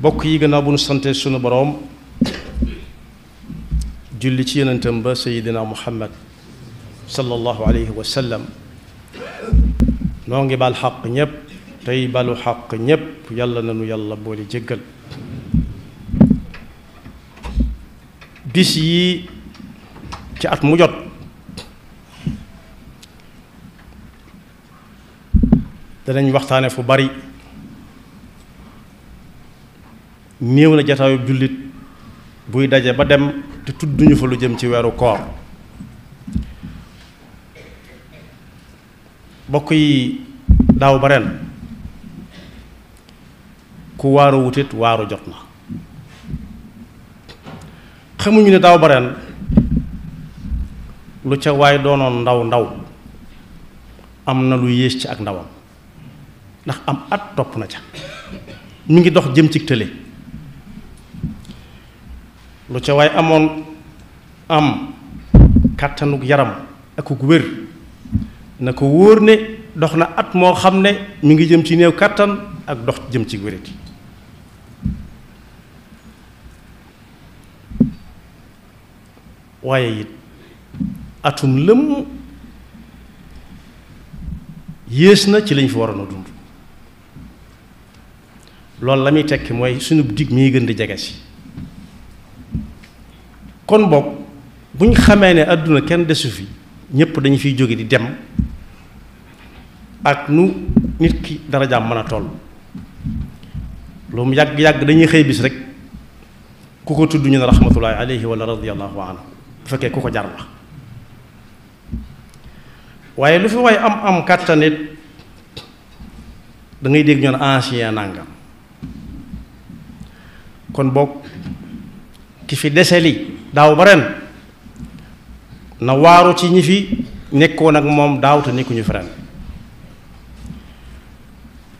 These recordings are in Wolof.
bokk yi gannaaw bu nu sante sunu boroom julli ci yonentam ba sayidina muhammad sallallahu alayhi wa sallam noo ngi bal xaq ñépp tey balu xaq ñépp yàlla nanu yàlla boole jéggal bis yi ci at mu jot danañ waxtaane fu bari néew na jataayu jullit buy daje ba dem te tudduñu fa lu jëm ci weeru koor bokk yi daaw ba ren ku waaru wutit waaru jot na xamuñu ne daaw ba ren lu ca waay doonoon ndaw ndaw am na lu yées ci ak ndawam ndax am at topp na ca mi ngi dox jëm ci tële lu ca waay amoon am kàttanug yaram akuk wér na ko wóor ne dox na at moo xam ne mi ngi jëm ci néew kàttan ak dox jëm ci wérati waaye it atum lëmm yées na ci lañ fi waroon a dund loolu la muy tekki mooy sunu dig mi gën di jege si kon boog bu ñu xamee ne àdduna kenn desu fi ñépp dañu fiy jóge di dem ak nu nit ki darajaam mën a toll lu mu yàgg-yàgg dañuy xëy bis rek ku ko tudd ñu ne rahmatullahi alayhi wala radiyallahu anhu bu fekkee ku ko jar la waaye lu fi waay am kàttanit da ngay dégg ñoon ancien nangam kon boog ki fi deseli daaw ba ren na waaru ci ñi fi nekkoon ak moom daaw te nekkuñu fi ren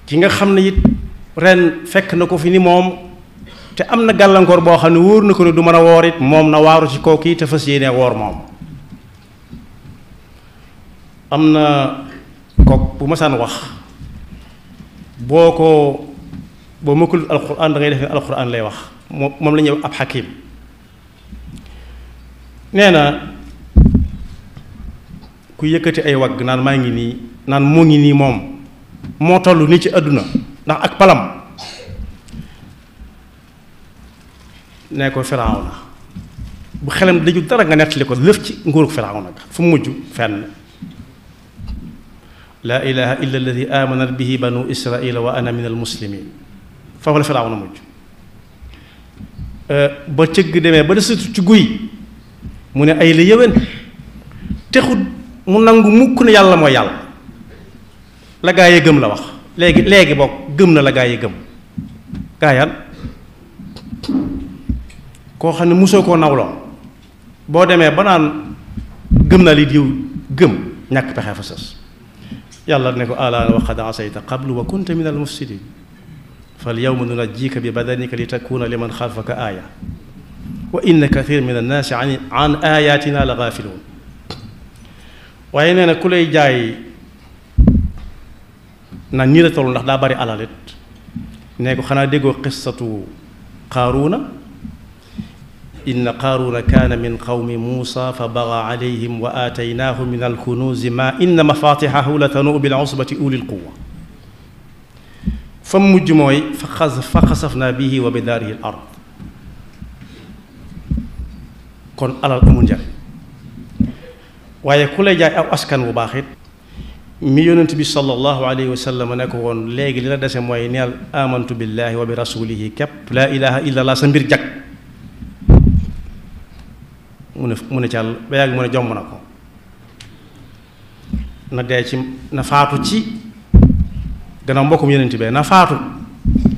ki nga xam ne it ren fekk na ko fi ni moom te am na gàllankoor boo xam ne wóor na ko ne du mën a woor it moom na waaru ci kooku te fas yéene woor moom am na kook bu masaan wax boo mëkkul alquran da ngay def ne alquran lay wax moom la ñuy wax ab xakim nee na ku yëkkati ay wagg naan maa ngi nii naan moo ngi nii moom moo toll nii ci àdduna ndax ak palam nee ko Firawna bu xelam daju dara nga nettali ko lëf ci nguurug Firawna ga fu mu mujj fenn laa ilaha illa alladi amanat bihi banu israila wa ana min al muslimin foofu la Firawna mujj ba cëgg demee ba desatu ci guy mu ne ay la yëwén texut mu nangu mukk ne yàlla mooy yàlla la gaa yi gëm la wax léegi bokk gëm na la gaa yi gëm gaa yan koo xam ne mosoo koo nawloo boo demee ba naan gëm naa li diw gëm ñàkk pexe fa sës yàlla ne ko alaana wa qad asayta qablu wa kunta min al mufsidin fal yawma nunajjika bi badanika li takuna liman xalfaka aaya wa inna kathir min annaasi an ayatina la gaafiluun waaye nee na ku lay jaay na nii la toll ndax daa bari alalit nee ko xanaa déggoo qissatu qaaruuna inna qaaruuna kaana min qawmi muusa fa bagaa alayhim wa aataynaahu min alkunuuzi ma inna mafatixahu la tanuu bil usbati ulil quwa fa mujj mooy fa xasafnaa bihi wa bi daarihi al ard kon alal amul njariñ waaye ku lay jaay aw askan bu baax it mi yonent bi sallallahu alayhi wa sallam ne ko woon léegi li la dese mooy neel amantu billahi wa bi rasulihi képp laa ilaha illa allah sa mbir jag mu ne càll ba yàgg mu ne jomb na ko na dee ci na faatu ci gannaaw mbokkum yonent bee na faatu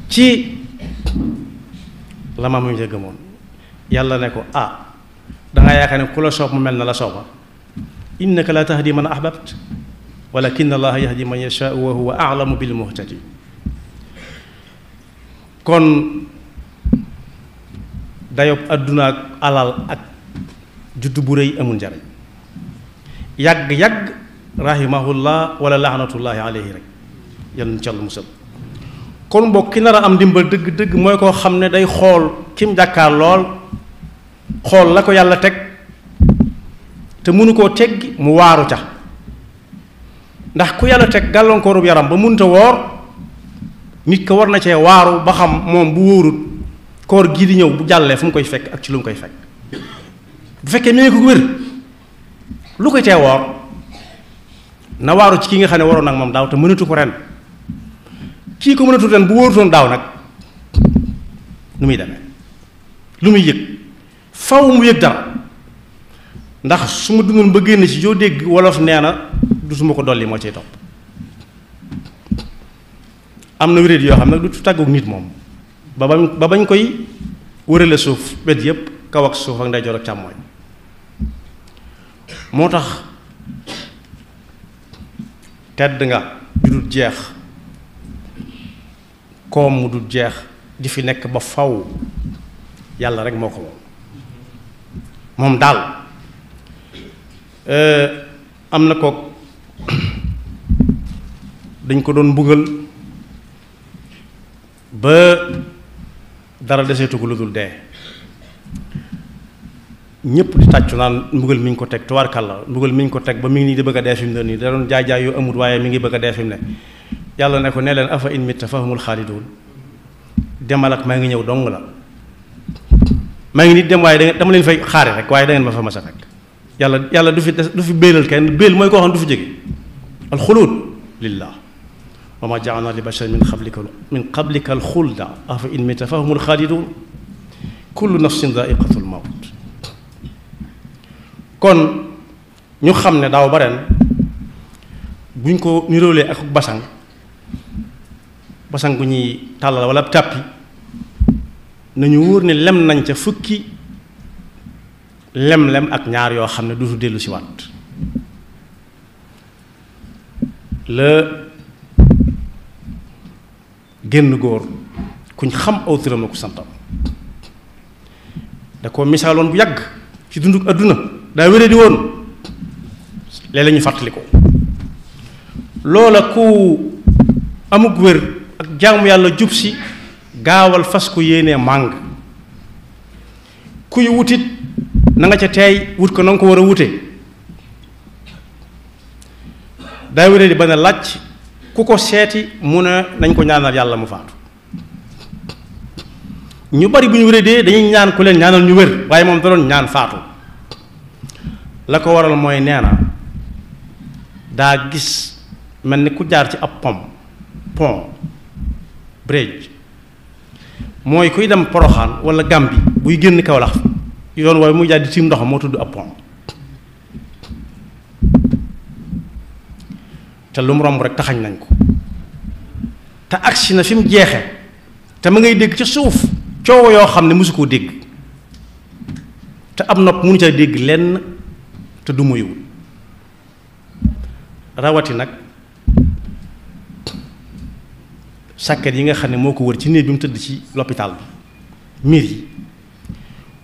ci la ma mu gëmoon yàlla ne ko dangaa yaakaar ne ku la soob mu mel na la sooba innaka la tahdi man ahbabt walakin allaha yahdi man yashaa wa huwa a'lamu bil muhtadin kon dayob àdduna ak alal ak juddu bu rëy amul njariñ yàgg-yàgg rahimahullah wala laanatullahi alayhi rek yàlla nu ci Yàlla musal kon mbokk ki nar a am ndimbal dëgg-dëgg mooy koo xam ne day xool kim jàkkaar lool xool la ko yàlla teg te mënu koo teggi mu waaru ca ndax ku yàlla teg gàllankoorub yaram ba mënta woor nit ko war na cee waaru ba xam moom bu wóorut koor gii di ñëw bu jàllee fu mu koy fekk ak ci lu mu koy fekk bu fekkee mi ngi ko wér lu koy tee woor na waaru ci ki nga xam ne waroon nag moom daaw te mënatu ko ren kii ko mënatu ren bu wóorutoon daaw nag nu muy demee lu muy yëg faw mu yëg dara ndax su ma dundoon ba génn ci yoo dégg wolof nee na du su ma ko dolli moo ciy topp am na wéréet yoo xam ne du tàggoog nit moom ba bañ koy wërale suuf wet yépp kaw ak suuf ak ndeyjoor ak càmmooñ moo tax tedd nga ju dul jeex koom mu dul jeex di fi nekk ba faw yàlla rek moo ko moom daal am na ko dañ ko doon mbugal ba dara deseetu ko lu dul dee ñëpp di tàccu naan mbugal mi ñu ko teg tubaarkàlla mbugal mi ñu ko teg ba mi ngi nii di bëgg a dee fi mu ne nii da doon jaay yu amut waaye mi ngi bëgg a dee fi mu ne yàlla ne ko ne leen afa in mitta fahumul xaaliduun demal ak maa ngi ñëw dong la maa ngi nit dem waaye dama leen fay xaari rek waaye da ngeen ma fa mas a fekk yàlla du fi béelal kenn béel mooy koo xam ne du fi jóge alxuluud lillah wa ma ja'alna li basharin min qablika alxulda afa in mitta fahumul xaaliduun kullu nafsin daa'iqatul mawt kon ñu xam ne daaw ba ren buñ ko niróolee ak basang gu ñuy tàllal wala tàppi nañu wóor ne lem nañ ca fukki lem-lem ak ñaar yoo xam ne dutu dellu si waat la génn góor kuñ xam aw turam na ku santam da ko misaaloon bu yàgg ci dunduk adduna daa wéree di woon léeg-léeg ñu fàttali ko loola ku amuk wér ak jaamu yàlla jub si gaawal fas ko yéenee màng kuy wutit na nga ca teey wut ko na nga ko war a wute daa wéree di ba ne làcc ku ko seeti mu ne nañ ko ñaanal yàlla mu faatu ñu bari bu ñu wéree dee dañuy ñaan ku leen ñaanal ñu wér waaye moom da doon ñaan faatu la ko waral mooy nee na daa gis mel ni ku jaar ci ab pont bridge mooy kuy dem Poroxaan wala Gàmbi buy génn Kawlax yoon waaye muy jaar di tiim ndox moo tudd ab pont te lu mu romb rek taxañ nañ ko te agsi na fi mu jeexe te ma ngay dégg ca suuf coow yoo xam ne mosu koo dégg te ab nopp mënu ca dégg lenn te du muyul rawati nag sàkket yi nga xam ne moo ko wër ci néeg bi mu tëdd ci l'hôpital bi miir yi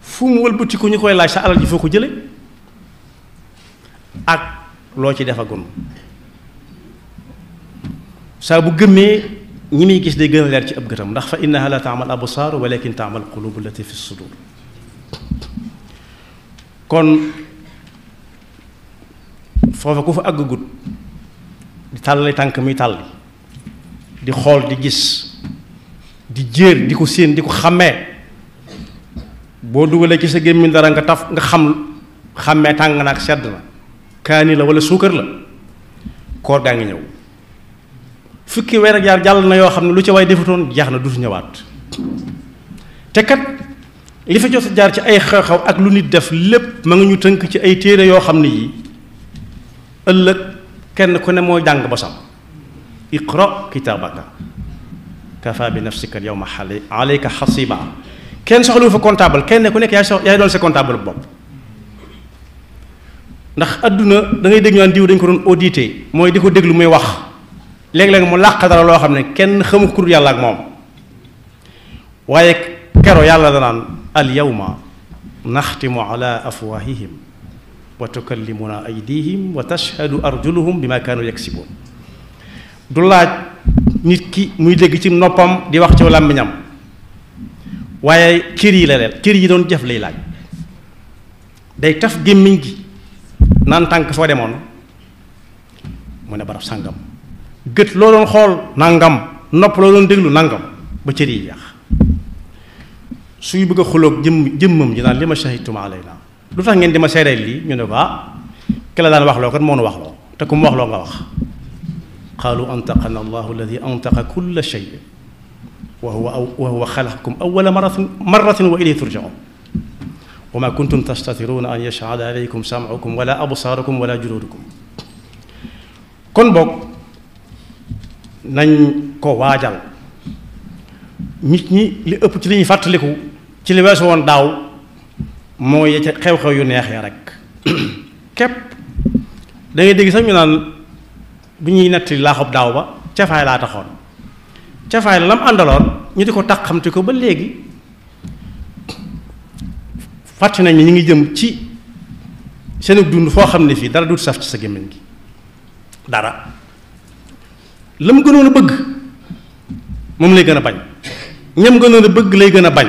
fu mu wëlbati ko ñu koy laaj sa alal ji foo ko jële ak loo ci defagun saa bu gëmmee ñi muy gis day gën a leer ci ab gëtam ndax fa innaha la taamal absaar walakin taamal qulubu allati fi sudur kon foofa ku fa àggagut di tàllale tànk muy tàlli di xool di gis di jéer di ko séen di ko xàmmee boo dugalee ci sa gémmiñ dara nga taf nga xàmmee tàng na ak sedd na kaani la wala suukar la koor gaa ngi ñëw fukki weer ak yaar jàll na yoo xam ne lu ca waay defutoon jeex na dutu ñëwaat te kat li fa jot a jaar ci ay xew-xew ak lu nit def lépp ma nga ñu tënk ci ay téere yoo xam ne yii ëllëg kenn ku ne moo jàng bosam iqra kitaabaka kafa bi nafsika al-yawma alayka hasiba kenn soxlawu fa comptable kenn ku nekk yaay doon sa comptable bopp ndax adduna da ngay dégg ñu naan diw dañ ko doon audité mooy di ko déglu muy wax léeg-léeg mu làq dara loo xam ne kenn xamu kur yàlla ak moom waaye kero yàlla danaan al yawma naxtimu ala afwahihim wa tukallimuna aydihim wa tashhadu arjuluhum bima kaanu yaksibuun du laaj nit ki muy dégg ci noppam di wax ci làmmiñam waaye cër yi la leen cër yi doon jëf lay laaj day taf gémmiñ gi naan tànk foo demoon mu ne barab sàngam gët loo doon xool nangam nopp loo doon déglu nangam ba cër yi jeex suy bëgg a xuloog jëmmam ji naan li ma shahidtum alayna lu tax ngeen di ma seereel lii ñu ne ko ki la daan waxloo kat moo nu waxloo te ku mu waxloo nga wax qaalu antaqana allahu alladi antaqa kulla shay wa huwa xalaqakum awwala marratin wa ilayhi turjaun wa ma kuntum tastatiruna an yashhada alaykum sam'ukum wala absaarukum wala juludukum kon boog nañ ko waajal nit ñi li ëpp ci li ñuy fàttaliku ci li weesu woon daaw mooy ca xew-xew yu neex ya rek képp da ngay dégg sax ñu naan bu ñuy nettali laaxub daaw ba cafaay laa taxoon cafaay la lam àndaloon ñu di ko taqamti ko ba léegi fàtte nañ ñu ngi jëm ci seen dund foo xam ne fii dara du saf ci sa gémmiñ gi dara la mu gënoon a bëgg moom lay gën a bañ ñam gënoon a bëgg lay gën a bañ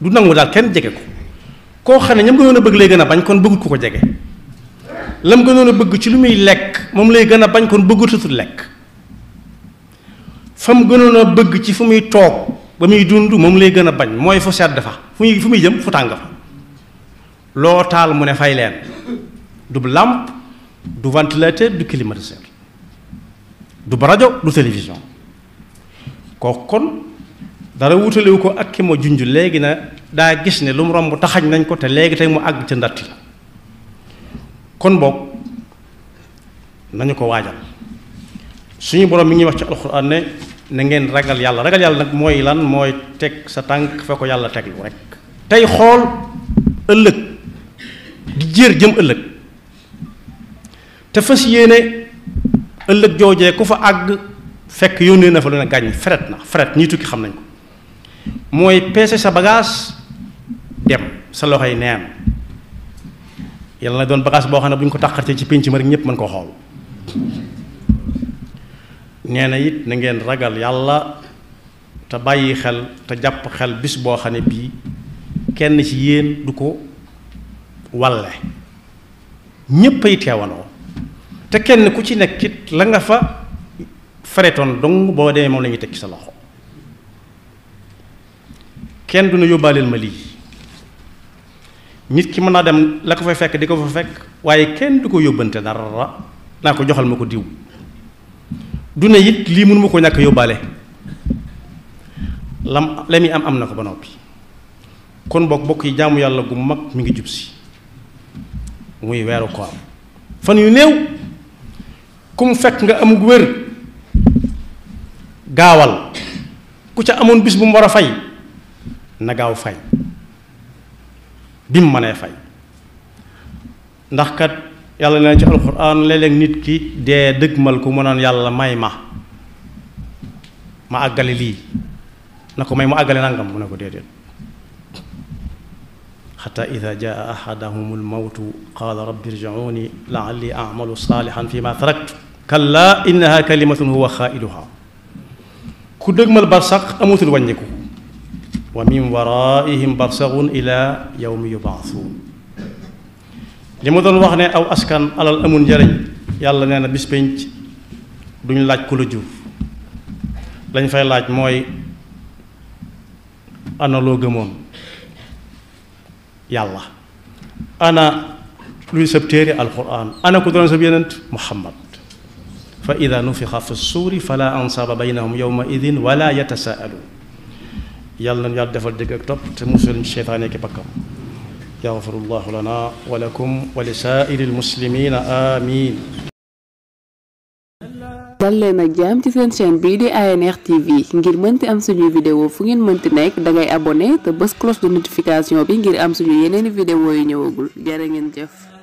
du nangu daal kenn jege ko koo xam ne ñam gënoon a bëgg lay gën a bañ kon bëggut ku ko jege lam gënoon a bëgg ci lu muy lekk moom lay gën a bañ kon bëggutatul lekk fa mu gënoon a bëgg ci fu muy toog ba muy dund moom lay gën a bañ mooy fu sedd fa fu muy jëm fu tàng fa loo taal mu ne fay leen du làmp du ventilateur du climatiseur du rajo du télévision kooku kon dara wutalewu ko ak ki ma junj léegi na daa gis ne lu mu romb taxañ nañ ko te léegi tey mu àgg ca ndatti la kon boog nañu ko waajal suñu borom mi ngi wax ci alxuraan ne na ngeen ragal yàlla nag mooy lan mooy teg sa tànk fa ko yàlla teglu rek tey xool ëllëg di jéer jëm ëllëg te fas yéene ëllëg joojee ku fa àgg fekk yónnee na fa lu ne gàññ fret ñii tukki xam nañ ko mooy peese sa bagage dem sa loxoy neen yàlla na doon bagage boo xam ne bu ñu ko tàqartee ci pénc ma rek ñépp mën koo xool nee na it na ngeen ragal yàlla te bàyyi xel te jàpp xel bis boo xam ne bii kenn ci yéen du ko walle ñépp ay teewandoo te kenn ku ci nekk it la nga fa faretoon dong boo demee moom la ñuy teg ci sa loxo kenn du na yóbbaaleel ma lii nit ki mën naa dem la ko fa fekk di ko fa fekk waaye kenn du ko yóbbante dara naa ko joxal ma ko diw du ne it lii mënu ma ko ñàkk yóbbaale la muy am na ko ba noppi kon bokk yi jaamu yàlla gu mag mi ngi jub si muy weeru koor fan yu néew ku mu fekk nga amug wér gaawal ku ca amoon bis bu mu war a fay na gaaw fay bi mu mënee fay ndax kat yàlla nee na ci alxuraan léeg-léeg nit ki dee dëgmal ku mu naan yàlla may ma àggale lii na ko may mu àggale nangam mu ne ko déedéet xataa ida jaa ahadahum almawtu qaala rabbi irji'uuni la'alli a'malu saalihan fi ma taraktu kallaa innaha kalimatun huwa xaa'iluha ku dëgmal barsax amutul wàññiku wa min waraihim barsaxun ila yawmi yubaasuun li ma doon wax ne aw askan alal amul njariñ yàlla nee na bis pénc duñu laaj ku la jur lañ fay laaj mooy ana loo gëmoon yàlla ana luy sab téere alquran ana ku doon sab yenent muhammad fa ida nufixa fi suuri fala ansaaba baynahum yawma idin wala yatasaaluun yàlla nañu yàlla defal dégg ak topp te musul ñu seytaane ki bakkam yaxfirullahu lana wa lakum wa li saa'iril muslimiina amiin. dal leen ak jàmm ci seen chaîne bii di ANR TV ngir mënti am suñuy vidéo fu ngeen mënti nekk dangay abonné te bës cloche de notification bi ngir am suñu yeneeni vidéo yu ñëwagul jërë ngeen jëf.